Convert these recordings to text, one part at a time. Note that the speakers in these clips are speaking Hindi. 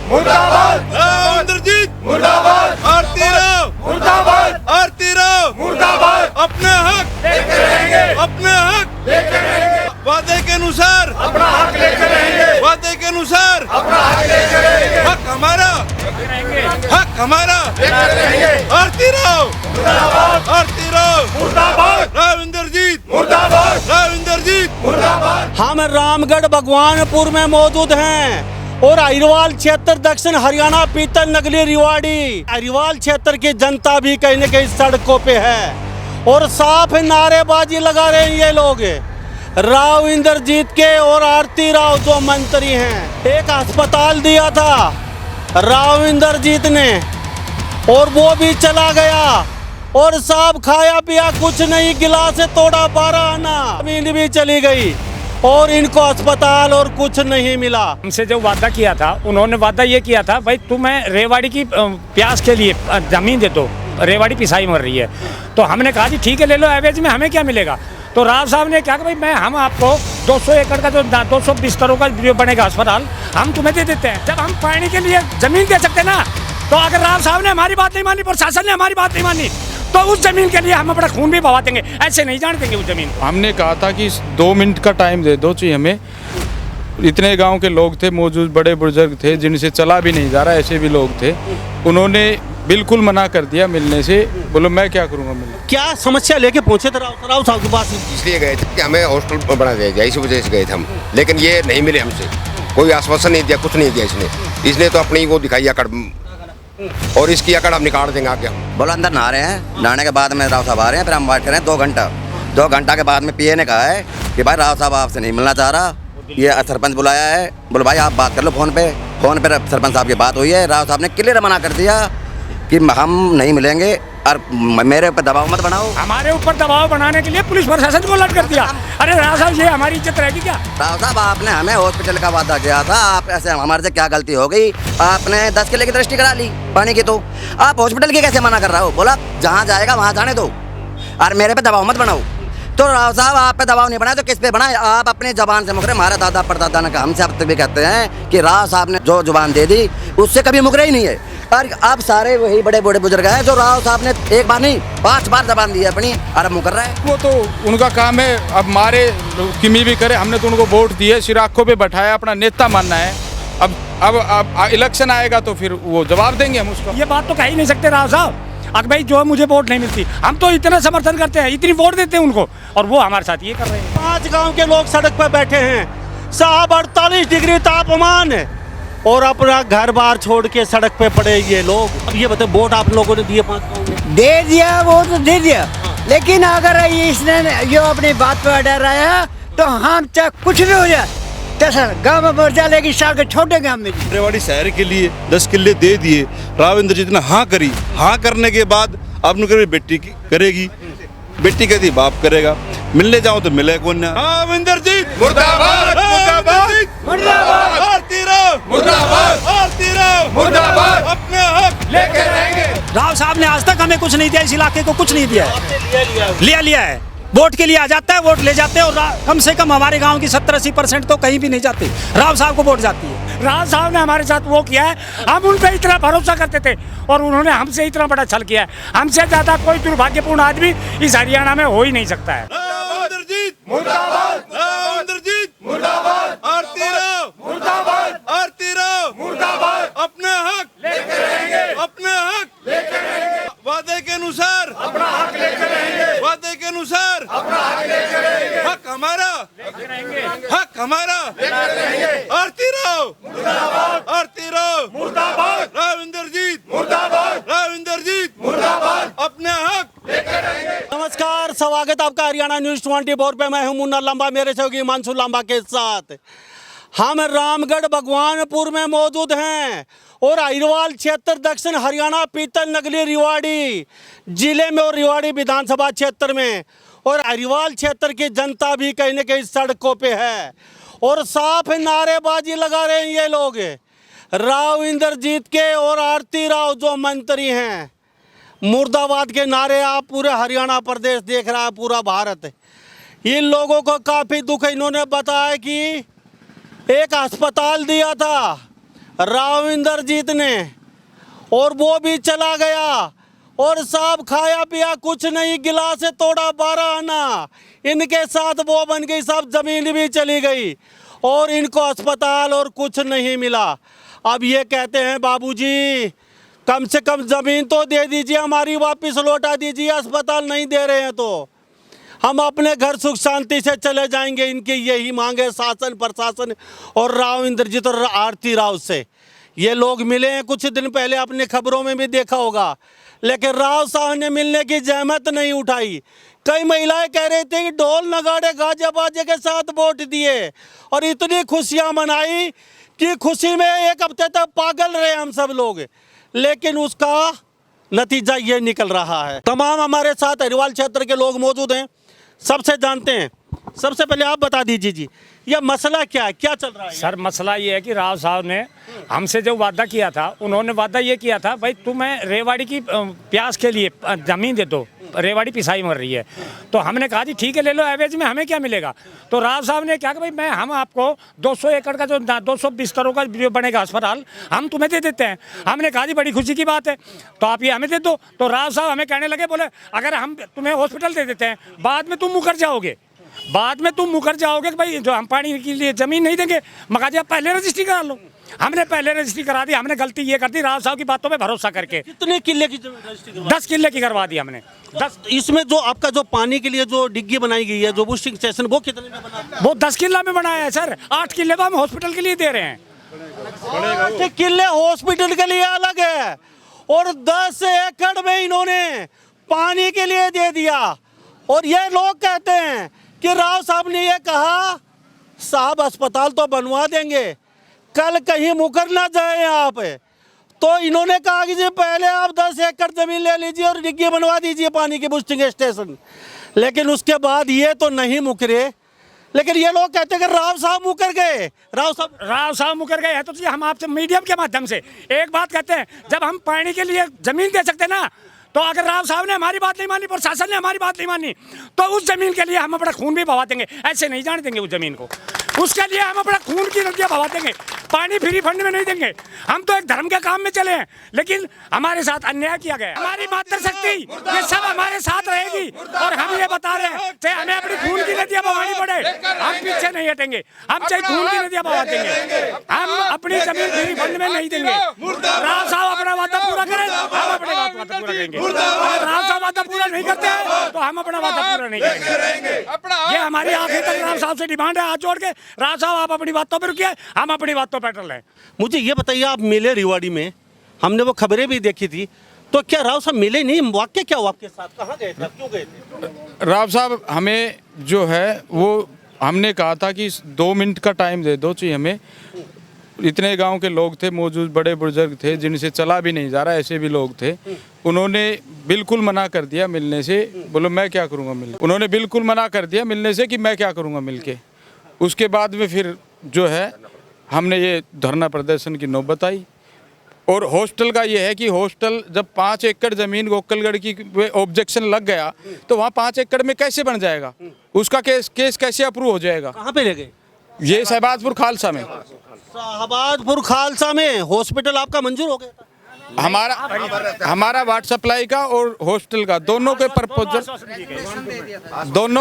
मुर्दाबाद, राव इंद्रजीत मुर्दाबाद, आरती राव मुर्दाबाद, आरती राव मुर्दाबाद, अपने हक लेके रहेंगे, अपने हक लेके रहेंगे, वादे के अनुसार अपना हक लेके रहेंगे, वादे के अनुसार अपना हक लेके रहेंगे, हक हमारा हक हमारा लेके रहेंगे, आरती राव मुर्दाबाद, आरती राव मुर्दाबाद, राव इंद्रजीत मुर्दाबाद, राव इंद्रजीत मुर्दाबाद। हम रामगढ़ भगवानपुर में मौजूद हैं और अहिरवाल क्षेत्र दक्षिण हरियाणा पीतल नगरी रिवाड़ी अहिरवाल क्षेत्र की जनता भी कहीं न कहीं सड़कों पे है और साफ नारेबाजी लगा रहे हैं ये लोग राव इंद्रजीत के और आरती राव जो मंत्री हैं। एक अस्पताल दिया था राव इंद्रजीत ने और वो भी चला गया और साहब खाया पिया कुछ नहीं, गिलास तोड़ा 12 आना, जमीन भी चली गई और इनको अस्पताल और कुछ नहीं मिला। हमसे जो वादा किया था, उन्होंने वादा ये किया था भाई तुम्हें रेवाड़ी की प्यास के लिए जमीन दे दो, रेवाड़ी पिसाई मर रही है। तो हमने कहा जी ठीक है ले लो, एवरेज में हमें क्या मिलेगा। तो राव साहब ने क्या कहा भाई हम आपको 200 एकड़ का जो 200 बिस्तरों का जो बनेगा अस्पताल हम तुम्हें दे देते हैं। जब हम पानी के लिए जमीन दे सकते ना, तो अगर राव साहब ने हमारी बात नहीं मानी, प्रशासन ने हमारी बात नहीं मानी, तो उस जमीन के लिए हम अपना खून भी बहा देंगे, ऐसे नहीं जान देंगे उस जमीन को। हमने कहा था कि 2 मिनट का टाइम दे दो चाहिए हमें। इतने गांव के लोग थे मौजूद, बड़े बुजुर्ग थे जिनसे चला भी नहीं जा रहा, ऐसे भी लोग थे। उन्होंने बिल्कुल मना कर दिया मिलने से। बोलो मैं क्या करूँगा मिलने। क्या समस्या लेके पहुंचे थे राव साहब के पास? इसलिए गए थे कि हमें हॉस्टल बना दिया जाए, इसी वजह से गए थे हम। लेकिन ये नहीं मिले हमसे, कोई आश्वासन नहीं दिया, कुछ नहीं दिया इसने तो अपनी वो दिखाई अकड़, और इसकी अकड़ हम निकाल देंगे आगे। हम बोलो अंदर नहा रहे हैं, नहाने के बाद में राव साहब आ रहे हैं, फिर हम बात करें 2 घंटा। 2 घंटा के बाद में पीए ने कहा है कि भाई राव साहब आपसे नहीं मिलना चाह रहा, ये सरपंच बुलाया है। बोलो भाई आप बात कर लो फोन पे सरपंच साहब की बात हुई है। राव साहब ने क्लियर मना कर दिया कि हम नहीं मिलेंगे और मेरे ऊपर दबाव मत बनाओ। हमारे ऊपर दबाव बनाने के लिए पुलिस प्रशासन को अलर्ट कर दिया। अरे राव साहब ये हमारी इज्जत रहेगी क्या? राव साहब आपने हमें हॉस्पिटल का वादा किया था, आप ऐसे हमारे से क्या गलती हो गई? आपने 10 किले की दृष्टि करा ली पानी की, तो आप हॉस्पिटल की कैसे मना कर रहे हो? बोला जहाँ जाएगा वहाँ जाने दो और मेरे पे दबाव मत बनाओ। तो राव साहब आप पे दबाव नहीं बनाए तो किस पे बनाए? आप अपनी जबान से मुकरे। हमारे दादा परदादा ने कहा, हमसे अब तक भी कहते हैं कि राव साहब ने जो जुबान दे दी उससे कभी मुकरे ही नहीं है। और अब सारे वही बड़े बड़े बुजुर्ग हैं जो राव साहब ने 1 बार नहीं 5 बार जबान दी है अपनी, और अब मुकर रहा है। वो तो उनका काम है, अब मारे किमी भी करे। हमने तो उनको वोट दिए, सिर आँखों पे बैठाया, अपना नेता मानना है। अब इलेक्शन आएगा तो फिर वो जवाब देंगे हम उसको। ये बात तो कह ही नहीं सकते राव साहब। अगर भाई जो मुझे वोट नहीं मिलती, हम तो इतना समर्थन करते हैं, इतनी वोट देते हैं उनको, और वो हमारे साथ ये कर रहे हैं। 5 गांव के लोग सड़क पर बैठे हैं साहब, 48 डिग्री तापमान है और अपना घर बार छोड़ के सड़क पे पड़े ये लोग। अब ये बताओ वोट आप लोगों ने दिए 5 गांव में? दे दिया, वो तो दे दिया, लेकिन अगर इसने जो अपनी बात पर अड़ा रहा तो हम चाहे कुछ भी हो जाए, तो सर गाँव में मर जाए, लेकिन शहर के छोटे गाँव में रेवाड़ी शहर के लिए 10 किले दे दिए। राव इंद्रजीत ने हाँ करी, हाँ करने के बाद अब नुकर बेटी करेगी, बेटी कहती बाप करेगा। मिलने जाओ तो मिले कौन ना। राव इंद्रजीत मुर्दाबाद, मुर्दाबाद, मुर्दाबाद, आरती राव मुर्दाबाद, आरती राव मुर्दाबाद, अपने हक लेके रहेंगे। राव साहब ने आज तक हमें कुछ नहीं दिया, इस इलाके को कुछ नहीं दिया है। लिया है, वोट के लिए आ जाता है, वोट ले जाते हैं, और कम से कम हमारे गांव की 70-80% तो कहीं भी नहीं जाती, राव साहब को वोट जाती है। राव साहब ने हमारे साथ वो किया है, हम उन पे इतना भरोसा करते थे और उन्होंने हमसे इतना बड़ा छल किया है। हमसे ज्यादा कोई दुर्भाग्यपूर्ण आदमी इस हरियाणा में हो ही नहीं सकता है। राव इंद्रजीत मुर्दाबाद, राव इंद्रजीत मुर्दाबाद, आरती राव मुर्दाबाद, आरती राव मुर्दाबाद, अपने हक लेके रहेंगे, अपने हक लेके रहेंगे, वादे के अनुसार अपना हक लेके रहेंगे, वादे के अनुसार अपना हक लेके रहेंगे, हक हमारा हक हमारा लेके रहेंगे। आरती राव मुर्दाबाद, आरती राव मुर्दाबाद, राव इंद्रजीत मुर्दाबाद, राव इंद्रजीत मुर्दाबाद, अपने हक लेके रहेंगे। नमस्कार, स्वागत आपका हरियाणा न्यूज़ 24 पे। मैं हूं मुन्ना लांबा, मेरे सहयोगी मानसू लांबा के साथ। हम रामगढ़ भगवानपुर में मौजूद हैं और अहिरवाल क्षेत्र दक्षिण हरियाणा पीतल नगरी रिवाड़ी जिले में और रिवाड़ी विधानसभा क्षेत्र में, और अहिरवाल क्षेत्र की जनता भी कहीं न कहीं सड़कों पे है और साफ नारेबाजी लगा रहे हैं ये लोग राव इंद्रजीत के और आरती राव जो मंत्री हैं। मुर्दाबाद के नारे आप पूरे हरियाणा प्रदेश देख रहा है, पूरा भारत। इन लोगों को काफ़ी दुख है। इन्होंने बताया कि एक अस्पताल दिया था राव इंद्रजीत ने, और वो भी चला गया। और साहब खाया पिया कुछ नहीं, गिलास से तोड़ा 12 आना। इनके साथ वो बन गई, सब जमीन भी चली गई और इनको अस्पताल और कुछ नहीं मिला। अब ये कहते हैं बाबूजी कम से कम ज़मीन तो दे दीजिए, हमारी वापस लौटा दीजिए, अस्पताल नहीं दे रहे हैं तो हम अपने घर सुख शांति से चले जाएंगे। इनकी यही मांग है शासन प्रशासन और राव इंद्रजीत और आरती राव से। ये लोग मिले हैं कुछ दिन पहले, आपने खबरों में भी देखा होगा, लेकिन राव साहब ने मिलने की जहमत नहीं उठाई। कई महिलाएं कह रही थी कि ढोल नगाड़े गाजे बाजे के साथ वोट दिए और इतनी खुशियां मनाई कि खुशी में एक हफ्ते तक पागल रहे हम सब लोग, लेकिन उसका नतीजा ये निकल रहा है। तमाम हमारे साथ अहिरवाल क्षेत्र के लोग मौजूद हैं, सबसे जानते हैं। सबसे पहले आप बता दीजिए जी, यह मसला क्या है, क्या चल रहा है? सर मसला ये है कि राव साहब ने हमसे जो वादा किया था, उन्होंने वादा ये किया था भाई तुम्हें रेवाड़ी की प्याज के लिए ज़मीन दे दो, रेवाड़ी पिसाई मर रही है। तो हमने कहा जी ठीक है ले लो, एवरेज में हमें क्या मिलेगा। तो राव साहब ने क्या कि भाई हम आपको 200 एकड़ का जो 200 बिस्तरों का जो बनेगा अस्पताल हम तुम्हें दे देते हैं। हमने कहा जी बड़ी खुशी की बात है, तो आप ये हमें दे दो। तो राव साहब हमें कहने लगे, बोले अगर हम तुम्हें हॉस्पिटल दे देते हैं बाद में तुम मुकर जाओगे, बाद में तुम मुकर जाओगे कि भाई जो हम पानी के लिए ज़मीन नहीं देंगे। मगर आप पहले रजिस्ट्री करा लो। हमने पहले रजिस्ट्री करा दी, हमने गलती ये कर दी राव साहब की बातों पे भरोसा करके। कितने किले की रजिस्ट्री करवाई? 10 किले की करवा दी हमने। 10 इसमें जो आपका जो पानी के लिए जो डिग्गी बनाई गई है, जो बुस्टिंग स्टेशन, वो कितने में बना? वो 10 किला में बनाया है सर, 8 किले तो हम हॉस्पिटल के लिए दे रहे हैं। 8 किले हॉस्पिटल के लिए अलग है और 10 एकड़ में इन्होंने पानी के लिए दे दिया। और ये लोग कहते हैं कि राव साहब ने ये कहा साहब अस्पताल तो बनवा देंगे, कल कहीं मुकर ना जाए आप। तो इन्होंने कहा कि जी पहले आप 10 एकड़ जमीन ले लीजिए और डिग्गी बनवा दीजिए पानी की बुस्टिंग स्टेशन। लेकिन उसके बाद ये तो नहीं मुकरे, लेकिन ये लोग कहते हैं कि राव साहब मुकर गए। राव साहब मुकर गए हैं। तो हम आपसे मीडियम के माध्यम से एक बात कहते हैं, जब हम पानी के लिए जमीन दे सकते हैं ना, तो अगर राव साहब ने हमारी बात नहीं मानी, प्रशासन ने हमारी बात नहीं मानी, तो उस जमीन के लिए हम अपना खून भी बहा देंगे। ऐसे नहीं जाने देंगे उस जमीन को, उसके लिए हम अपना खून की नदियाँ बहा देंगे। पानी फ्री फंड में नहीं देंगे। हम तो एक धर्म के काम में चले हैं, लेकिन हमारे साथ अन्याय किया गया। हमारी मातृशक्ति ये सब हमारे साथ रहेगी और हम ये बता रहे हैं चाहे हमें अपनी खून की नदियाँ बहानी पड़े, हम पीछे नहीं हटेंगे। हम चाहे खून की नदियाँ बहा देंगे, हम अपनी जमीन फ्री फंड में नहीं देंगे। राव साहब अपना वादा पूरा करें, हम अपने वादा पूरा करेंगे। अगर राव साहब वादा पूरा नहीं करते हैं तो हम अपना वादा पूरा नहीं करेंगे। ये हमारी आखिर तक राव साहब से डिमांड है, हाथ जोड़ के। राव साहब आप अपनी बातों पर रुकिए, हम अपनी बातों पर अटल हैं। मुझे ये बताइए, आप मिले रेवाड़ी में, हमने वो खबरें भी देखी थी, तो क्या राव साहब मिले नहीं? वाक्य क्या हुआ आपके साथ, कहाँ गए थे, क्यों गए थे? राव साहब हमें जो है वो हमने कहा था कि 2 मिनट का टाइम दे दो चाहिए हमें। इतने गांव के लोग थे मौजूद, बड़े बुजुर्ग थे जिनसे चला भी नहीं जा रहा, ऐसे भी लोग थे। उन्होंने बिल्कुल मना कर दिया मिलने से। बोलो मैं क्या करूँगा मिल, उन्होंने बिल्कुल मना कर दिया मिलने से कि मैं क्या करूँगा मिल के। उसके बाद में फिर जो है हमने ये धरना प्रदर्शन की नौबत आई। और हॉस्टल का ये है कि हॉस्टल जब 5 एकड़ ज़मीन गोकलगढ़ की ऑब्जेक्शन लग गया तो वहाँ 5 एकड़ में कैसे बन जाएगा, उसका केस कैसे अप्रूव हो जाएगा। कहाँ पे ले गए? ये शहबाजपुर खालसा में। शहबाजपुर खालसा में हॉस्पिटल आपका मंजूर हो गया था? हमारा वाटर सप्लाई का और हॉस्टल का दोनों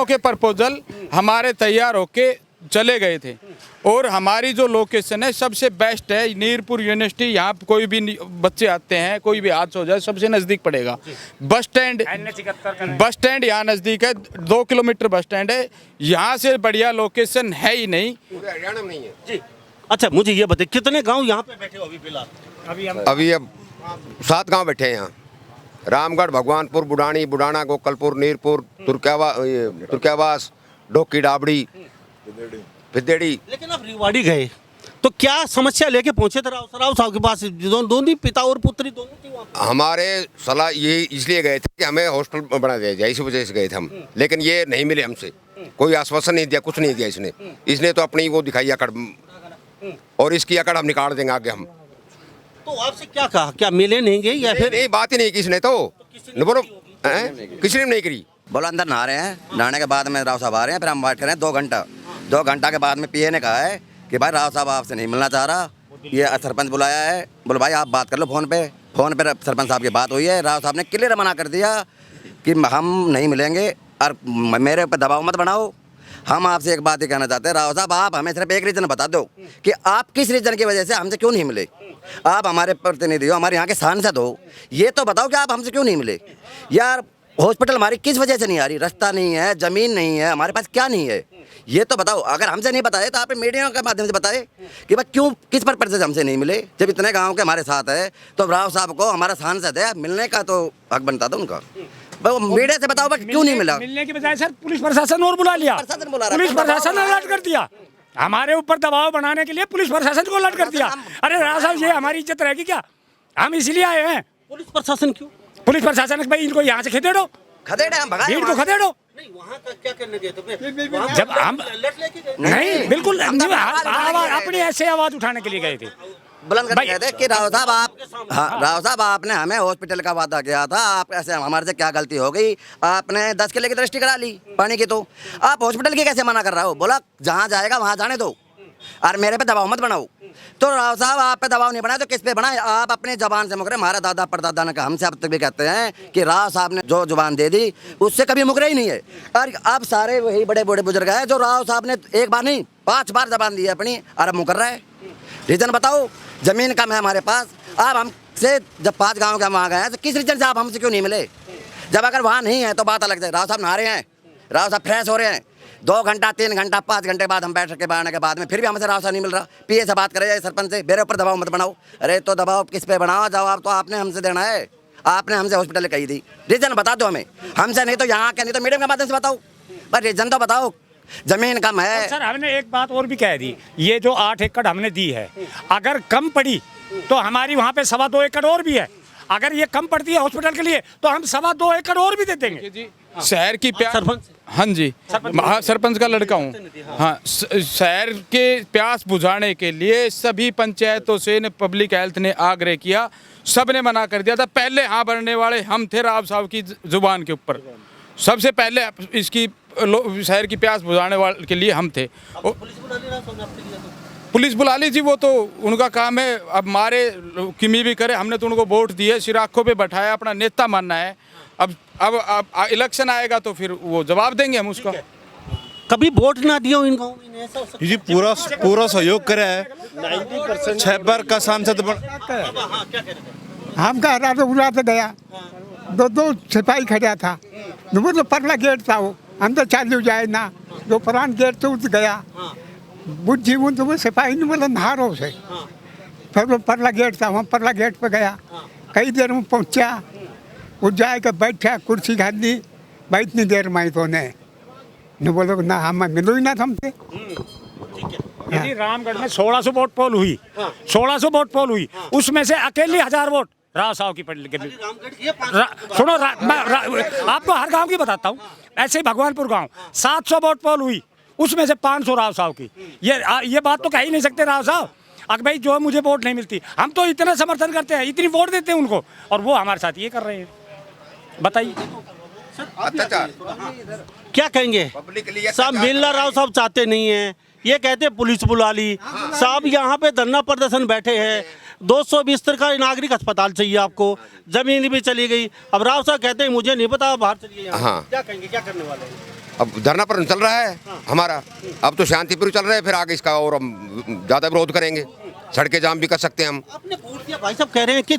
के प्रपोजल हमारे तैयार होके चले गए थे। और हमारी जो लोकेशन है सबसे बेस्ट है नीरपुर यूनिवर्सिटी। यहाँ कोई भी बच्चे आते हैं, कोई भी हादसा हो जाए सबसे नज़दीक पड़ेगा। बस स्टैंड यहाँ नज़दीक है, 2 किलोमीटर बस स्टैंड है। यहाँ से बढ़िया लोकेशन है ही नहीं। हरियाणा में नहीं है जी। अच्छा मुझे ये बताइए, कितने गांव यहाँ पे बैठे हो अभी फिलहाल? अभी अब 7 गांव बैठे हैं यहाँ। रामगढ़, भगवानपुर, बुडानी, बुडाना, गोकलपुर, नीरपुर, तुर्कियावास, डोकी डाबड़ी, फिदेड़ी। लेकिन आप रेवाड़ी गए तो क्या समस्या लेके पहुंचे थे राव साहब के पास? दोनों पिता और पुत्री दोनों थी वहाँ। हमारे सलाह ये इसलिए गए थे कि हमें हॉस्टल बना दिया जाए, इसी वजह से गए थे हम। लेकिन ये नहीं मिले हमसे, कोई आश्वासन नहीं दिया, कुछ नहीं दिया इसने तो अपनी वो दिखाई अकड़, और इसकी अकड़ हम निकाल देंगे आगे हम। तो आपसे क्या कहा, क्या मिले नहीं गए या फिर? नहीं, बात ही नहीं किसने तो बोलो, किसी ने नहीं करी। बोलो अंदर नहा रहे हैं, नहाने के बाद में राव साहब आ रहे हैं, फिर हम बैठ कर 2 घंटा। 2 घंटा के बाद में पीए ने कहा है कि भाई राव साहब आपसे नहीं मिलना चाह रहा, ये सरपंच बुलाया है, बोलो भाई आप बात कर लो फोन पे सरपंच साहब की बात हुई है। राव साहब ने क्लियर मना कर दिया कि हम नहीं मिलेंगे और मेरे ऊपर दबाव मत बनाओ। हम आपसे एक बात ही कहना चाहते हैं, राव साहब आप हमें सिर्फ एक रीज़न बता दो कि आप किस रीज़न की वजह से हमसे क्यों नहीं मिले। आप हमारे प्रतिनिधि हो, हमारे यहाँ के सांसद हो, ये तो बताओ कि आप हमसे क्यों नहीं मिले। यार हॉस्पिटल हमारी किस वजह से नहीं आ रही, रास्ता नहीं है, ज़मीन नहीं है, हमारे पास क्या नहीं है, ये तो बताओ। अगर हमसे नहीं बताए तो आप मीडिया के माध्यम से बताए कि भाई क्यों किस पर्पज से हमसे नहीं मिले। जब इतने गाँव के हमारे साथ है तो राव साहब को हमारा सांसद है, मिलने का तो हक बनता था उनका। वो मीडिया से बताओ भाई क्यों नहीं मिला। मिलने की बजाय सर पुलिस प्रशासन और बुला लिया, पुलिस प्रशासन ने अलर्ट कर दिया, हमारे ऊपर दबाव बनाने के लिए पुलिस प्रशासन को अलर्ट कर दिया। अरे राव साहब ये हमारी इज्जत रहेगी क्या? हम इसलिए आए हैं। पुलिस प्रशासन क्यों? पुलिस प्रशासन भाई इनको यहाँ से खदेड़ो, भीड़ को खदेड़ो। नहीं वहाँ का क्या करने गए थे? जब हम नहीं बिल्कुल अपनी ऐसे आवाज उठाने के लिए गए थे, बुलंद करके कहते कि राव साहब आप, हाँ राव साहब आपने हमें हॉस्पिटल का वादा किया था, आप ऐसे हमारे से क्या गलती हो गई, आपने 10 किले की दृष्टि करा ली पानी की, तो आप हॉस्पिटल की कैसे मना कर रहा हो। बोला जहाँ जाएगा वहाँ जाने दो और मेरे पे दबाव मत बनाओ। तो राव साहब आप पे दबाव नहीं बनाए तो किस पे बनाए? आप अपनी जबान से मुकरे। हमारा दादा परदादा ने कहा, हमसे अब तक भी कहते हैं कि राव साहब ने जो जुबान दे दी उससे कभी मुकरे ही नहीं है। और अब सारे वही बड़े बड़े बुजुर्ग हैं जो राव साहब ने एक बार नहीं 5 बार जबान दी है अपनी, और अब मुकर रहा है। रीज़न बताओ, ज़मीन कम है हमारे पास। आप हमसे जब 5 गाँव के हम वहाँ गए हैं तो किस रीज़न से आप हमसे क्यों नहीं मिले? जब अगर वहाँ नहीं है तो बात अलग है। राव साहब नहा रहे हैं, राव साहब फ्रेश हो रहे हैं, 2 घंटा 3 घंटा 5 घंटे बाद हम बैठ के आने के बाद में फिर भी हमसे राव साहब नहीं मिल रहा। पीए से बात करे, सरपंच से, मेरे ऊपर दबाव मत बनाओ। अरे तो दबाव किस पे बनाओ? जवाब तो आपने हमसे देना है, आपने हमसे हॉस्पिटल कही थी। रीज़न बता दो हमें, हमसे नहीं तो यहाँ के नहीं तो मीडियम के माध्यम से बताओ, पर रीज़न तो बताओ। जमीन कम है। सर हमने एक बात और भी कह दी, ये जो 8 एकड़ हमने दी है अगर कम पड़ी तो हमारी वहाँ पे 2.25 एकड़ और भी है। अगर ये कम पड़ती है हॉस्पिटल के लिए तो हम 2.25 एकड़ और भी दे देंगे जी। शहर की प्यास, हाँ जी, हाँ सरपंच का लड़का हूँ। हाँ शहर के प्यास बुझाने के लिए सभी पंचायतों से पब्लिक हेल्थ ने आग्रह किया, सब ने मना कर दिया था। पहले हाँ भरने वाले हम थे राव साहब की जुबान के ऊपर, सबसे पहले इसकी शहर की प्यास बुझाने वाले के लिए हम थे। पुलिस बुला ली थी, वो तो उनका काम है। अब मारे किमी भी करे, हमने तो उनको वोट दिए, सिर आँखों पे बैठाया, अपना नेता मानना है। अब इलेक्शन आएगा तो फिर वो जवाब देंगे हम उसका। कभी वोट ना दियो इन गाँव में? ऐसा हो सकता जी पूरा सहयोग करे है, 6 बार का सांसद हम कह रहा तो उड़ा तो गया, 2 सिपाही खड़ा था, वो तो परला गेट था, वो हम तो चालू जाए ना, जो पुरान गेट तो उठ गया, बुझ जीवन तो वो सिपाही ने बोला नहारो से, फिर वो परला गेट था, वहाँ परला गेट पे गया, कई देर में पहुँचा, वो जाकर बैठा, कुर्सी खाली, भाई इतनी देर में तो ने बोलो ना हम मिलो ही ना हमसे। यदि रामगढ़ में 1600 वोट पोल हुई, 1600 वोट पोल हुई, उसमें से अकेले 1000 वोट राव साहब की पड़ गई। सुनो आपको हर गांव की बताता हूँ। ऐसे ही भगवानपुर गांव 700 वोट पोल हुई, उसमें से 500 राव साहब की। ये बात तो कह ही नहीं सकते राव साहब, अगर भाई जो मुझे वोट नहीं मिलती, हम तो इतना समर्थन करते हैं, इतनी वोट देते हैं उनको, और वो हमारे साथ ये कर रहे हैं। बताइए क्या कहेंगे? साहब मिलना राव साहब चाहते नहीं है, ये कहते पुलिस बुला ली। साहब यहाँ पे धरना प्रदर्शन बैठे हैं, 200 बिस्तर का नागरिक अस्पताल चाहिए आपको, जमीन भी चली गई। अब राव साहब कहते हैं मुझे नहीं पता, बाहर चलिए। हाँ। क्या कहेंगे, क्या करने वाले हैं? अब धरना पर चल रहा है हमारा, अब तो शांतिपूर्वक चल रहा है, फिर आगे इसका और हम ज़्यादा विरोध करेंगे, सड़कें जाम भी कर सकते हैं हम। आपने वोट दिया, भाई साहब कह रहे हैं कि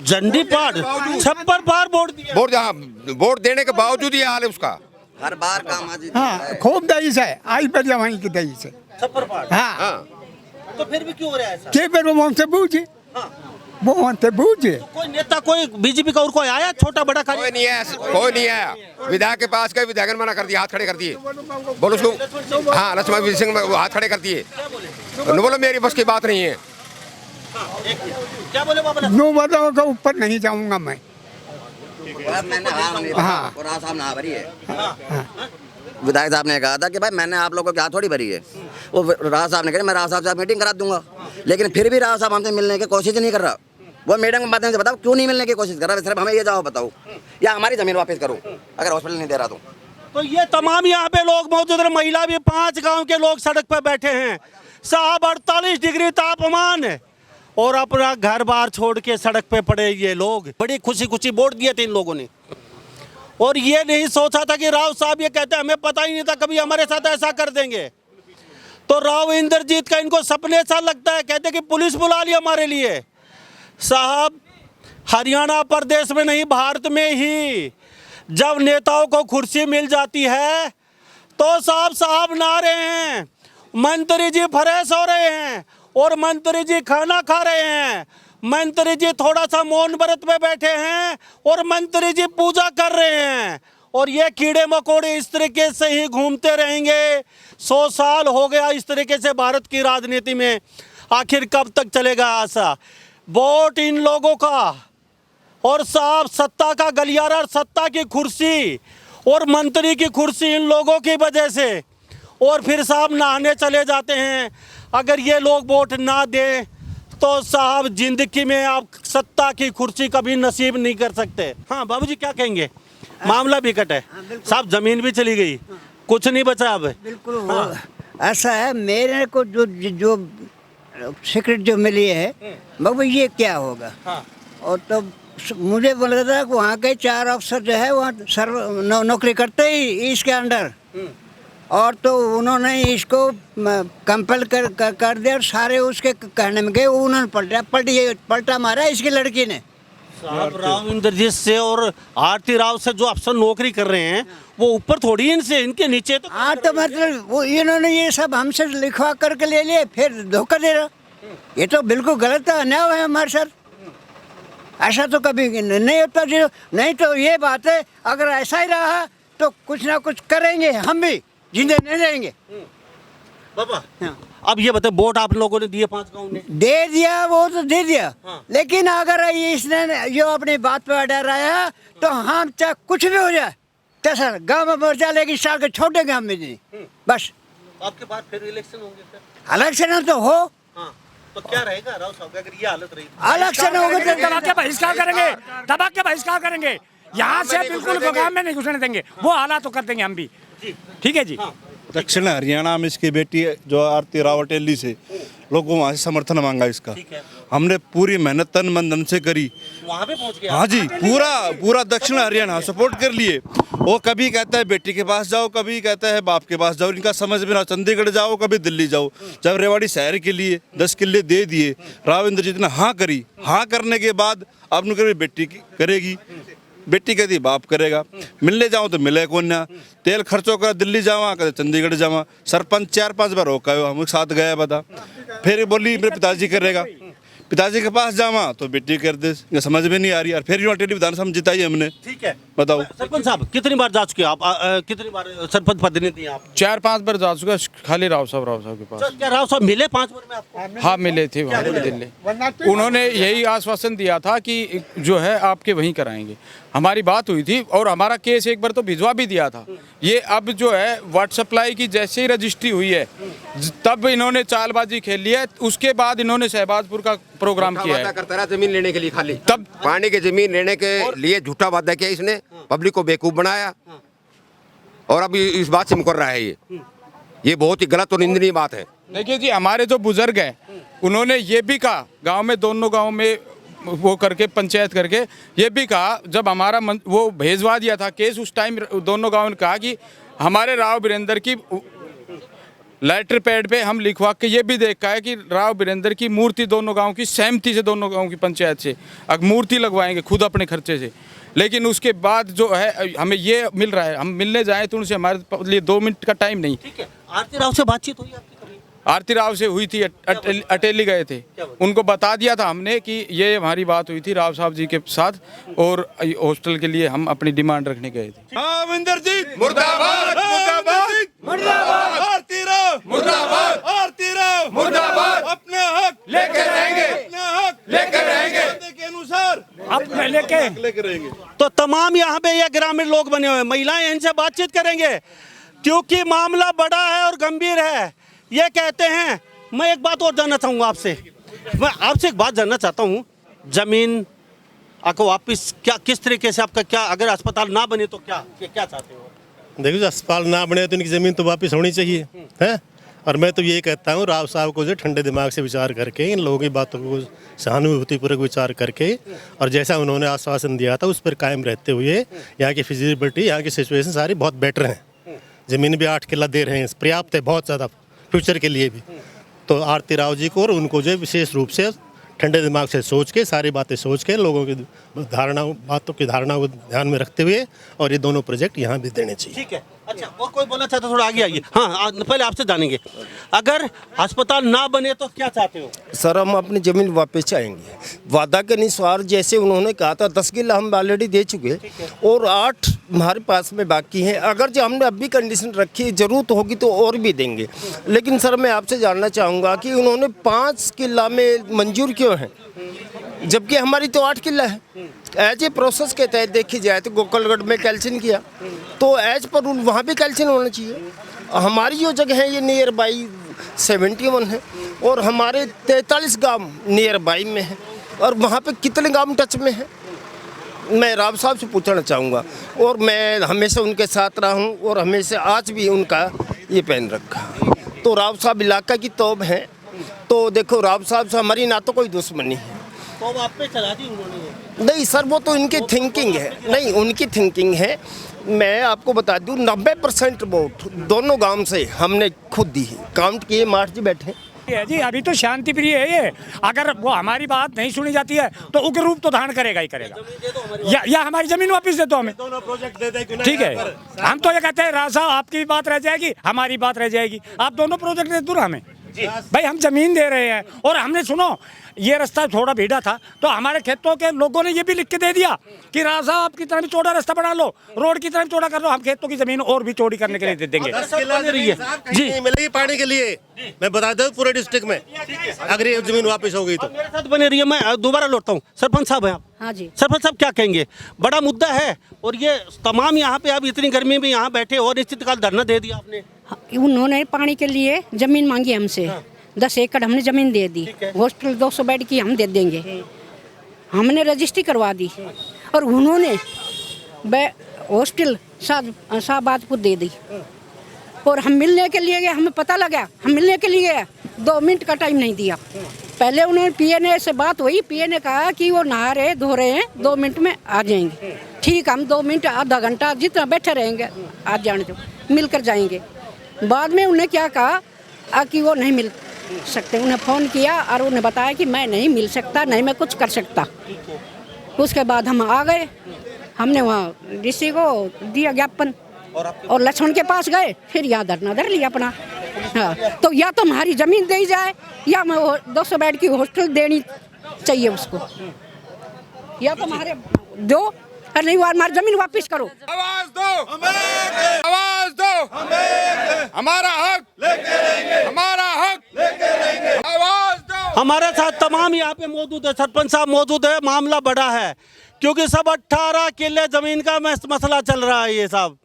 झंडी पाड़ 56 बार वोट दिया। वोट देने के बावजूद ये हाल है उसका। हर बार काम हाँ खूब दही से आई बढ़िया वहीं की दही से। 56 बार। हाँ तो फिर भी क्यों हो रहा है ऐसा? के फिर वो हमसे बूझे, वो हमसे बूझे। कोई नेता, कोई बीजेपी का और कोई आया छोटा बड़ा? कोई नहीं आया। विधायक के पास गए, विधायक ने मना कर दिया, हाथ खड़े कर दिए। बोलो उसको, हाँ लक्ष्मण सिंह हाथ खड़े कर दिए, बोलो मेरी बस की बात नहीं है। क्या बोले बाबा? नो बताओ का ऊपर नहीं जाऊंगा मैं। हाँ राव साहब ना भरी है। विधायक साहब ने कहा था कि भाई मैंने आप लोगों की हाथ थोड़ी भरी है। वो राव साहब ने कहा मैं राव साहब से मीटिंग करा दूंगा, लेकिन फिर भी राव साहब हमसे मिलने की कोशिश नहीं कर रहा। वो मीडियम के माध्यम से बताओ क्यों नहीं मिलने की कोशिश कर रहा? सिर्फ हमें ये जवाब बताओ, या हमारी जमीन वापस करो अगर हॉस्पिटल नहीं दे रहा तो ये तमाम यहाँ पे लोग मौजूद हैं, महिला भी 5 गांव के लोग सड़क पर बैठे हैं। साहब 48 डिग्री तापमान है, और अपना घर बार छोड़ के सड़क पे पड़े ये लोग। बड़ी खुशी खुशी वोट दिए थे इन लोगों ने, और ये नहीं सोचा था कि राव साहब ये कहते हमें पता ही नहीं था कभी हमारे साथ ऐसा कर देंगे। तो राव इंद्रजीत का इनको सपने सा लगता है, कहते कि पुलिस बुला ली हमारे लिए। साहब, हरियाणा प्रदेश में नहीं, भारत में ही जब नेताओं को कुर्सी मिल जाती है तो साहब साहब नारे हैं, मंत्री जी फ्रेश हो रहे हैं और मंत्री जी खाना खा रहे हैं, मंत्री जी थोड़ा सा मौन व्रत में बैठे हैं और मंत्री जी पूजा कर रहे हैं, और ये कीड़े मकोड़े इस तरीके से ही घूमते रहेंगे। 100 साल हो गया इस तरीके से भारत की राजनीति में, आखिर कब तक चलेगा ऐसा? वोट इन लोगों का और साहब सत्ता का गलियारा, सत्ता की कुर्सी और मंत्री की कुर्सी इन लोगों की वजह से, और फिर साहब नहाने चले जाते हैं। अगर ये लोग वोट ना दें तो साहब जिंदगी में आप सत्ता की कुर्सी कभी नसीब नहीं कर सकते। हाँ बाबूजी क्या कहेंगे? मामला बिकट है साहब, जमीन भी चली गई, कुछ नहीं बचा अब। बिल्कुल ऐसा है। मेरे को जो सिक्रेट जो मिली है, बाबू ये क्या होगा। और तो मुझे बोल रहा था कि वहाँ के 4 अफसर जो है वहाँ नौकरी करते ही इसके अंडर, और तो उन्होंने इसको कंपेल कर दिया और सारे उसके कहने में गए, उन्होंने पलटा मारा इसकी लड़की ने। साहब राव इंद्रजीत से और आरती राव से जो अफसर नौकरी कर रहे हैं वो ऊपर थोड़ी इनसे, इनके नीचे तो। हाँ तो मतलब वो इन्होंने ये सब हमसे लिखवा करके ले लिए, फिर धोखा दे रहा। ये तो बिल्कुल गलत है, अन्याय है हमारे साथ। ऐसा तो कभी नहीं होता जी। नहीं तो ये बात है, अगर ऐसा ही रहा तो कुछ ना कुछ करेंगे, हम भी जिंदे नहीं रहेंगे। बाबा अब ये बताए, वोट आप लोगों ने दिए 5 गाँव ने? दे दिया, वो तो दे दिया। लेकिन अगर इसने जो अपनी बात पे अड़ा रहा तो हम चाहे कुछ भी हो जाए, तो सर गाँव में मर जाए, लेकिन साल के छोटे गाँव में नहीं। बस आपके बाद फिर इलेक्शन होंगे फिर? इलेक्शन तो हो, तो क्या रहेगा राव साहब अगर ये हालत रही? इलेक्शन होगा तो दबा के बहिष्कार करेंगे, दबा के बहिष्कार करेंगे। यहाँ से बिल्कुल गाँव में नहीं घुसने देंगे, वो हालात तो कर देंगे हम भी। ठीक है जी। दक्षिण हरियाणा में इसकी बेटी जो आरती राव अटेली से लोगों वहाँ से समर्थन मांगा इसका। हमने पूरी मेहनत तन मन धन से करी, वहाँ पे पहुँच गया। हाँ जी, पूरा दक्षिण हरियाणा सपोर्ट कर लिए। वो कभी कहता है बेटी के पास जाओ, कभी कहता है बाप के पास जाओ, इनका समझ में ना, चंडीगढ़ जाओ कभी दिल्ली जाओ। जब रेवाड़ी शहर के लिए 10 किले दे दिए, राव इंद्रजीत ने हाँ करी, हाँ करने के बाद अब कभी बेटी करेगी, बेटी कहती बाप करेगा। मिलने जाऊँ तो मिले कौन ना, तेल खर्चो कर दिल्ली जावा, कहते चंडीगढ़ जावा। सरपंच 4-5 बार रोका हो, हम साथ गया बता, फिर बोली मेरे पिताजी करेगा, पिताजी के पास जावा तो बेटी कर दे, समझ में नहीं आ रही यार। फिर यूनिवर्सिटी विधानसभा जिताई हमने। ठीक है, बताओ सरपंच साहब कितनी बार जा चुके आप? कितनी बार सरपंच प्रतिनिधि आप? 4-5 बार जा चुका, खाली राव साहब के पास। क्या राव साहब मिले 5 बार में आपको? हाँ मिले थे वहाँ पे दिल्ली। उन्होंने यही आश्वासन दिया था कि जो है आपके वहीं कराएंगे। हमारी बात हुई थी और हमारा केस एक बार तो भिजवा भी दिया था। ये अब जो है वाटर सप्लाई की जैसे ही रजिस्ट्री हुई है तब इन्होंने चालबाजी खेल ली है। उसके बाद इन्होंने शहबाजपुर का प्रोग्राम किया है। करता रहा जमीन लेने के लिए, खाली तब पानी की जमीन लेने के लिए झूठा वादा किया इसने, पब्लिक को बेवकूफ बनाया और अब इस बात से मुकर रहा है। ये बहुत ही गलत और निंदनीय बात है। देखिए जी, हमारे जो बुजुर्ग हैं उन्होंने ये भी कहा, गांव में दोनों गांव में वो करके पंचायत करके ये भी कहा, जब हमारा वो भेजवा दिया था केस, उस टाइम दोनों गांव ने कहा कि हमारे राव वीरेंद्र की लेटर पैड पे हम लिखवा के ये भी देखा है कि राव वीरेंद्र की मूर्ति दोनों गांव की सहमति से, दोनों गांव की पंचायत से अब मूर्ति लगवाएंगे खुद अपने खर्चे से। लेकिन उसके बाद जो है हमें ये मिल रहा है, हम मिलने जाएं तो उनसे हमारे लिए 2 मिनट का टाइम नहीं। ठीक है, आरती राव से बातचीत हुई आपकी? आरती राव से हुई थी, अटेली गए थे, उनको बता दिया था हमने कि ये हमारी बात हुई थी राव साहब जी के साथ और हॉस्टल के लिए हम अपनी डिमांड रखने गए थे। राव इंद्रजीत मुर्दाबाद, मुर्दाबाद, मुर्दाबाद, आरती राव मुर्दाबाद, आरती राव मुर्दाबाद, अपने हक लेकर रहेंगे, अपने हक लेकर रहेंगे, के अनुसार अपने लेके लेकर रहेंगे। तो तमाम यहाँ पे ये ग्रामीण लोग बने हुए, महिलाएं इनसे बातचीत करेंगे क्योंकि मामला बड़ा है और गंभीर है। ये कहते हैं, मैं एक बात और जानना चाहूँगा आपसे, मैं आपसे एक बात जानना चाहता हूँ, जमीन आपको वापस क्या, किस तरीके से आपका क्या, अगर अस्पताल ना बने तो क्या क्या चाहते हो? देखो अस्पताल ना बने तो इनकी ज़मीन तो वापस होनी चाहिए है। और मैं तो ये कहता हूँ राव साहब को जो ठंडे दिमाग से विचार करके इन लोगों की बातों को सहानुभूतिपूर्वक विचार करके और जैसा उन्होंने आश्वासन दिया था उस पर कायम रहते हुए यहाँ की फिजिबिलिटी, यहाँ की सिचुएशन सारी बहुत बेटर हैं। ज़मीन भी 8 किला दे रहे हैं, पर्याप्त है बहुत ज़्यादा फ्यूचर के लिए भी। तो आरती राव जी को और उनको जो विशेष रूप से ठंडे दिमाग से सोच के, सारी बातें सोच के, लोगों की बातों की धारणा को ध्यान में रखते हुए और ये दोनों प्रोजेक्ट यहाँ भी देने चाहिए। ठीक है। अच्छा, और कोई बोलना चाहता थोड़ा आगे आइए। हाँ, पहले आपसे जानेंगे, अगर अस्पताल ना बने तो क्या चाहते हो? सर हम अपनी ज़मीन वापस चाहेंगे। वादा के अनुसार जैसे उन्होंने कहा था 10 किला हम ऑलरेडी दे चुके और 8 हमारे पास में बाकी हैं। अगर जो हमने अभी कंडीशन रखी, ज़रूरत होगी तो और भी देंगे। लेकिन सर मैं आपसे जानना चाहूँगा कि उन्होंने 5 किला में मंजूर क्यों है, जबकि हमारी तो 8 किला है। एज ए प्रोसेस के तहत देखी जाए तो गोकलगढ़ में कैल्शियम किया तो एज पर रूल वहाँ भी कैल्शियम होना चाहिए। हमारी जो जगह है ये नियर बाई 71 है और हमारे 43 गांव नियर बाई में है और वहाँ पे कितने गांव टच में है, मैं राव साहब से पूछना चाहूँगा। और मैं हमेशा उनके साथ रहा हूँ और हमेशा आज भी उनका ये पहन रखा। तो राव साहब इलाका की तौब हैं। तो देखो राव साहब से हमारी ना तो कोई दुश्मनी है। तो आप पे चला दी उन्होंने? नहीं सर, वो तो इनकी थिंकिंग है। नहीं, उनकी थिंकिंग है। मैं आपको बता दूं 90% वोट दोनों गांव से हमने खुद दी है, काउंट किए, मार्च जी बैठे जी। अभी तो शांति प्रिय है ये। अगर वो हमारी बात नहीं सुनी जाती है तो उग्र रूप तो धारण करेगा ही करेगा। या हमारी जमीन वापस दे दो हमें, दोनों प्रोजेक्ट दे दे। ठीक है, हम तो ये कहते हैं राजा आपकी बात रह जाएगी, हमारी बात रह जाएगी, आप दोनों प्रोजेक्ट दे दो हमें। भाई हम जमीन दे रहे हैं और हमने सुनो ये रास्ता थोड़ा भीड़ा था तो हमारे खेतों के लोगों ने ये भी लिख के दे दिया कि राजा आप की तरफ चौड़ा रास्ता बना लो, रोड की तरफ चौड़ा कर लो, हम खेतों की जमीन और भी चौड़ी करने के लिए दे देंगे। जी मिलेगी पानी के लिए, मैं बता दूं पूरे डिस्ट्रिक्ट में अगर ये जमीन वापस हो गई तो। मेरे साथ बने रहिए, मैं दोबारा लौटता हूँ। सरपंच साहब हैं आप? हाँ जी। सरपंच साहब क्या कहेंगे? बड़ा मुद्दा है और ये तमाम यहाँ पे आप इतनी गर्मी में यहाँ बैठे और निश्चितकाल धरना दे दिया आपने। उन्होंने पानी के लिए जमीन मांगी हमसे, 10 एकड़ हमने जमीन दे दी। हॉस्टल 200 बेड की हम दे देंगे, हमने रजिस्ट्री करवा दी और उन्होंने हॉस्टल शाहबाजपुर दे दी। और हम मिलने के लिए गए, हमें पता लगा, हम मिलने के लिए गए, 2 मिनट का टाइम नहीं दिया। पहले उन्होंने पीएनए से बात हुई, पीएनए कहा कि वो नहा रहे धो रहे हैं, 2 मिनट में आ जाएंगे। ठीक, हम 2 मिनट आधा घंटा जितना बैठे रहेंगे आ जाने दो, मिलकर जाएंगे। बाद में उन्हें क्या कहा कि वो नहीं मिल सकते। उन्हें फ़ोन किया और उन्हें बताया कि मैं नहीं मिल सकता, नहीं मैं कुछ कर सकता। उसके बाद हम आ गए, हमने वहाँ डीसी को दिया ज्ञापन और लक्ष्मण के पास गए, फिर यहाँ धरना धर लिया अपना। हाँ, तो या तो हमारी ज़मीन दी जाए या मैं 200 बेड की हॉस्टल देनी चाहिए उसको, या तो हमारे दो और नहीं हमारी ज़मीन वापस करो। आवाज दो, आवाज दो, हमारा हक लेके रहेंगे, हमारा हक लेके रहेंगे, आवाज दो। हमारे साथ तमाम यहाँ पे मौजूद है, सरपंच साहब मौजूद है। मामला बड़ा है क्योंकि सब 18 किले जमीन का मसला चल रहा है ये सब,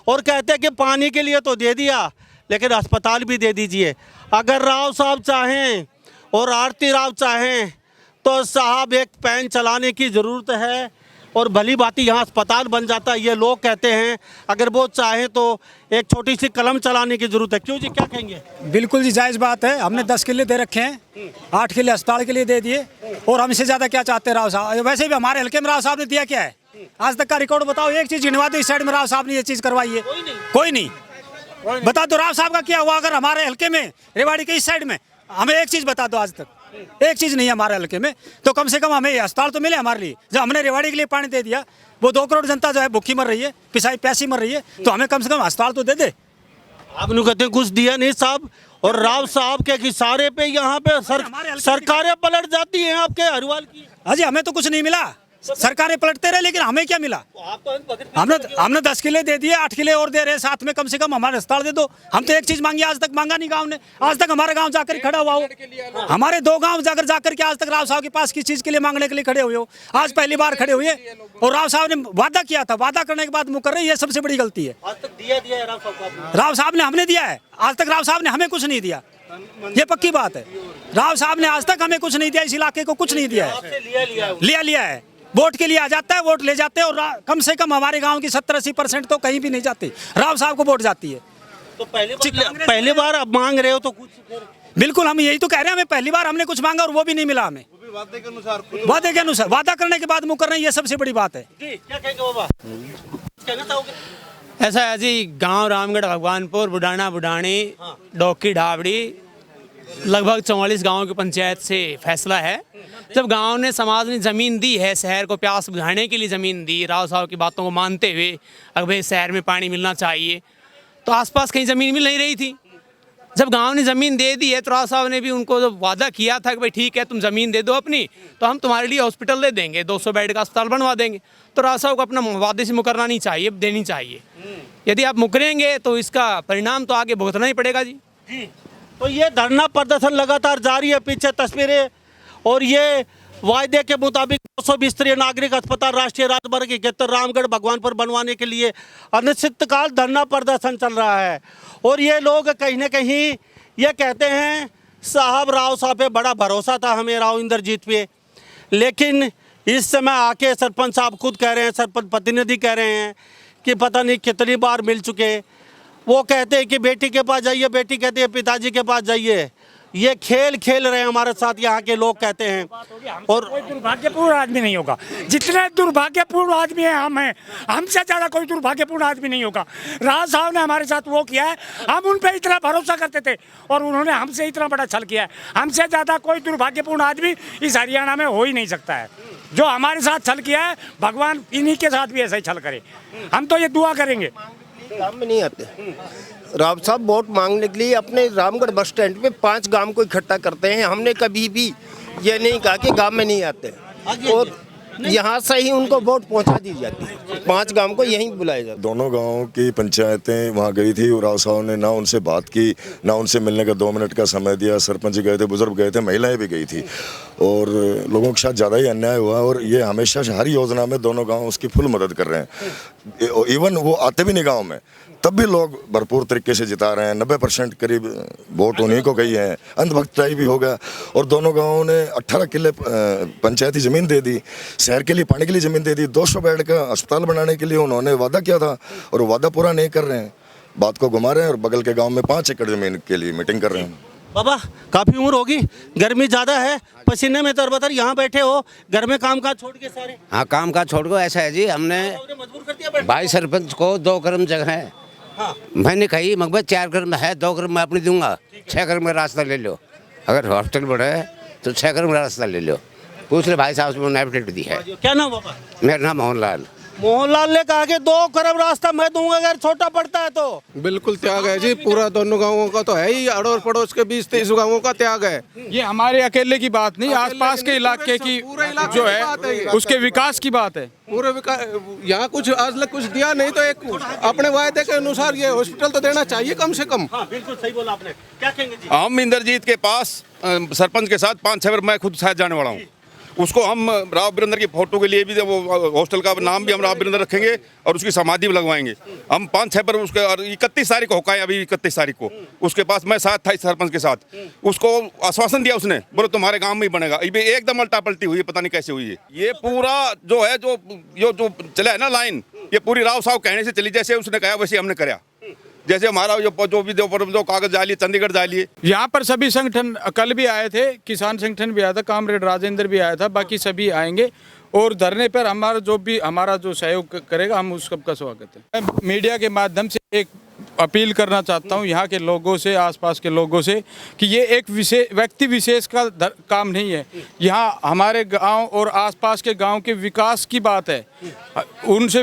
और कहते हैं कि पानी के लिए तो दे दिया लेकिन अस्पताल भी दे दीजिए। अगर राव साहब चाहें और आरती राव चाहें तो साहब एक पैन चलाने की ज़रूरत है और भली बाती यहाँ अस्पताल बन जाता है, ये लोग कहते हैं। अगर वो चाहें तो एक छोटी सी कलम चलाने की ज़रूरत है। क्यों जी, क्या कहेंगे? बिल्कुल जी, जायज़ बात है। हमने 10 किले दे रखे हैं, 8 किले अस्पताल के लिए दे दिए और हम इससे ज़्यादा क्या चाहते हैं राव साहब? वैसे भी हमारे हल्के में राव साहब ने दिया क्या है आज तक का रिकॉर्ड बताओ? एक चीज़ गिनवा दो इस साइड में राव साहब ने ये चीज़ करवाई है? कोई नहीं। बता दो राव साहब का क्या हुआ अगर हमारे हल्के में, रेवाड़ी के इस साइड में? हमें एक चीज़ बता दो, आज तक एक चीज़ नहीं है हमारे हल्के में। तो कम से कम हमें अस्पताल तो मिले हमारे लिए। जब हमने रेवाड़ी के लिए पानी दे दिया, वो 2 करोड़ जनता जो है भूखी मर रही है, प्यासी मर रही है, तो हमें कम से कम अस्पताल तो दे दे। आप नु कहते कुछ दिया नहीं साहब, और राव साहब के इशारे पे यहाँ पे सरकारें पलट जाती हैं आपके हरिवाल की। अजी हमें तो कुछ नहीं मिला, सरकारें पलटते रहे, लेकिन हमें क्या मिला? हमने 10 किले दे दिए, 8 किले और दे रहे, साथ में कम से कम हमारे अस्पताल दे दो। हम तो एक चीज मांगी, आज तक मांगा नहीं गांव ने। आज तक हमारे गांव जाकर खड़ा हुआ हो, हमारे 2 गांव जाकर के आज तक राव साहब के पास किस चीज के लिए मांगने के लिए खड़े हुए हो? आज पहली बार खड़े हुए और राव साहब ने वादा किया था, वादा करने के बाद मुकर रहे, ये सबसे बड़ी गलती है। आज तक दिया राव साहब ने, हमने दिया है, आज तक राव साहब ने हमें कुछ नहीं दिया, ये पक्की बात है। राव साहब ने आज तक हमें कुछ नहीं दिया, इस इलाके को कुछ नहीं दिया है। लिया है, वोट के लिए आ जाता है, वोट ले जाते हैं और कम से कम हमारे गांव की 70-80% तो कहीं भी नहीं जाती, राव साहब को वोट जाती है। तो पहली बार अब मांग रहे हो तो कुछ बिल्कुल हम यही तो कह रहे हैं, हमें पहली बार हमने कुछ मांगा और वो भी नहीं मिला हमें। वादे के अनुसार वादे के अनुसार, वादा करने के बाद मुकर रहे हैं, ये सबसे बड़ी बात है। जी क्या कहेंगे बाबा, कहना चाहोगे? ऐसा है जी, गांव रामगढ़ भगवानपुर बुडाना बुडानी डोकी ढाबड़ी लगभग 44 गांवों की पंचायत से फैसला है। जब गांव ने समाज ने ज़मीन दी है, शहर को प्यास बुझाने के लिए ज़मीन दी, राव साहब की बातों को मानते हुए, अगर भाई शहर में पानी मिलना चाहिए, तो आसपास कहीं ज़मीन मिल नहीं रही थी। जब गांव ने ज़मीन दे दी है तो राव साहब ने भी उनको जो वादा किया था कि भाई ठीक है तुम ज़मीन दे दो अपनी, तो हम तुम्हारे लिए हॉस्पिटल दे देंगे, 200 बेड का अस्पताल बनवा देंगे। तो राव साहब को अपना वादे से मुकरना नहीं चाहिए, देनी चाहिए। यदि आप मुकरेंगे तो इसका परिणाम तो आगे भुगतना ही पड़ेगा जी। तो ये धरना प्रदर्शन लगातार जारी है, पीछे तस्वीरें, और ये वायदे के मुताबिक 200 बिस्तरीय नागरिक अस्पताल राष्ट्रीय राजमार्ग 71 रामगढ़ भगवानपुर बनवाने के लिए अनिश्चितकाल धरना प्रदर्शन चल रहा है। और ये लोग कहीं ना कहीं ये कहते हैं साहब राव साहब पे बड़ा भरोसा था हमें, राव इंद्रजीत पे, लेकिन इस समय आके सरपंच साहब खुद कह रहे हैं, सरपंच प्रतिनिधि कह रहे हैं कि पता नहीं कितनी बार मिल चुके। वो कहते हैं कि बेटी के पास जाइए, बेटी कहती है पिताजी के पास जाइए। ये खेल खेल रहे हैं हमारे साथ यहाँ के लोग कहते हैं। और कोई दुर्भाग्यपूर्ण आदमी नहीं होगा, जितने दुर्भाग्यपूर्ण आदमी है हम हैं, हमसे ज़्यादा कोई दुर्भाग्यपूर्ण आदमी नहीं होगा। राज साहब ने हमारे साथ वो किया है, हम उन पर इतना भरोसा करते थे और उन्होंने हमसे इतना बड़ा छल किया है। हमसे ज़्यादा कोई दुर्भाग्यपूर्ण आदमी इस हरियाणा में हो ही नहीं सकता है। जो हमारे साथ छल किया है, भगवान इन्हीं के साथ भी ऐसा ही छल करे। हम तो ये दुआ करेंगे। काम में नहीं आते राव साहब, वोट मांगने के लिए अपने रामगढ़ बस स्टैंड पे 5 गांव को इकट्ठा करते हैं। हमने कभी भी ये नहीं कहा कि गांव में नहीं आते, और यहाँ से ही उनको वोट पहुंचा दी जाती है। 5 गांव को यहीं बुलाया जाता है। दोनों गांवों की पंचायतें वहाँ गई थी और राव साहब ने ना उनसे बात की, ना उनसे मिलने का 2 मिनट का समय दिया। सरपंच गए थे, बुजुर्ग गए थे, महिलाएं भी गई थी, और लोगों के साथ ज़्यादा ही अन्याय हुआ। और ये हमेशा हर योजना में दोनों गाँव उसकी फुल मदद कर रहे हैं। इवन वो आते भी नहीं गाँव में, तब भी लोग भरपूर तरीके से जिता रहे हैं। 90% करीब वोट उन्हीं को गई है। अंधभक्ताई भी होगा। और दोनों गांवों ने 18 किले पंचायती ज़मीन दे दी, शहर के लिए पानी के लिए ज़मीन दे दी, 200 बेड का अस्पताल बनाने के लिए उन्होंने वादा किया था, और वो वादा पूरा नहीं कर रहे हैं, बात को घुमा रहे हैं। और बगल के गाँव में 5 एकड़ ज़मीन के लिए मीटिंग कर रहे हैं। बाबा काफ़ी उम्र होगी, गर्मी ज़्यादा है, पसीने में तरबतर यहाँ बैठे हो, घर में काम काज छोड़ के सारे। हाँ, काम काज छोड़ को ऐसा है जी, हमने मजबूर कर दिया भाई सरपंच को 2 क्रम जगह है। हाँ। मैंने कही मकबत 4 क्रम है, 2 क्रम मैं अपनी दूंगा, 6 क्रम का रास्ता ले लो। अगर हॉस्टल बढ़े तो 6 क्रम का रास्ता ले लो। पूछ ले भाई साहब से, मैंने एफिडेविट दी है। क्या नाम बाबा? मेरा नाम मोहनलाल। मोहनलाल ने कहा कि 2 क्रम रास्ता मैं दूंगा अगर छोटा पड़ता है तो। बिल्कुल त्याग है जी, पूरा दोनों गांवों का तो है ही, अड़ोस पड़ोस के 20-23 गांवों का त्याग है। ये हमारे अकेले की बात नहीं, आसपास के इलाके की जो है उसके विकास की बात है। पूरे विकास यहाँ कुछ आज तक कुछ दिया नहीं, तो एक अपने वायदे के अनुसार ये हॉस्पिटल तो देना चाहिए कम से कम। हाँ, बिल्कुल सही बोला आपने। क्या कहेंगे जी? हम इंद्रजीत के पास सरपंच के साथ 5-6 बार मैं खुद शायद जाने वाला हूँ। उसको हम राव वीरेंद्र की फोटो के लिए भी, वो हॉस्टल का नाम भी हम राव वीरेंद्र रखेंगे और उसकी समाधि भी लगवाएंगे। हम 5-6 पर उसके, और 31 तारीख को होका है, अभी 31 तारीख को उसके पास मैं साथ था सरपंच के साथ। उसको आश्वासन दिया उसने, बोलो तुम्हारे गांव में ही बनेगा। ये एकदम उल्टा पलटी हुई है, पता नहीं कैसे हुई है। ये पूरा जो है जो चला है ना लाइन, ये पूरी राव साहब कहने से चली, जैसे उसने कहा वैसे हमने करा। जैसे हमारा जो कागज डालिए, चंडीगढ़ डालिए। यहाँ पर सभी संगठन कल भी आए थे, किसान संगठन भी आया था, कामरेड राजेंद्र भी आया था, बाकी सभी आएंगे। और धरने पर हमारा जो सहयोग करेगा, हम उस सबका स्वागत है। मैं मीडिया के माध्यम से एक अपील करना चाहता हूँ यहाँ के लोगों से, आसपास के लोगों से, कि ये एक व्यक्ति विशेष का काम नहीं है। यहाँ हमारे गांव और आसपास के गांव के विकास की बात है। उनसे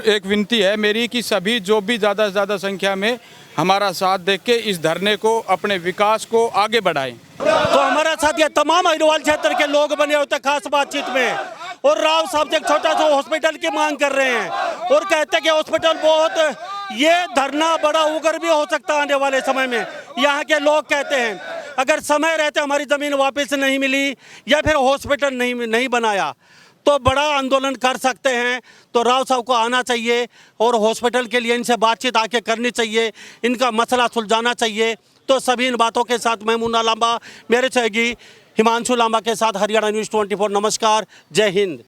एक विनती है मेरी कि सभी जो भी ज़्यादा से ज़्यादा संख्या में हमारा साथ देख के इस धरने को, अपने विकास को आगे बढ़ाएं। तो हमारा साथ ये तमाम अहिरवाल क्षेत्र के लोग बने होते हैं खास बातचीत में, और राव साहब से एक छोटा सा हॉस्पिटल की मांग कर रहे हैं, और कहते हैं कि हॉस्पिटल बहुत, ये धरना बड़ा उग्र भी हो सकता है आने वाले समय में। यहाँ के लोग कहते हैं अगर समय रहते हमारी ज़मीन वापस नहीं मिली या फिर हॉस्पिटल नहीं बनाया तो बड़ा आंदोलन कर सकते हैं। तो राव साहब को आना चाहिए और हॉस्पिटल के लिए इनसे बातचीत आके करनी चाहिए, इनका मसला सुलझाना चाहिए। तो सभी इन बातों के साथ मैं मुन्ना लांबा, मेरे सहयोगी हिमांशु लांबा के साथ हरियाणा न्यूज़ 24। नमस्कार, जय हिंद।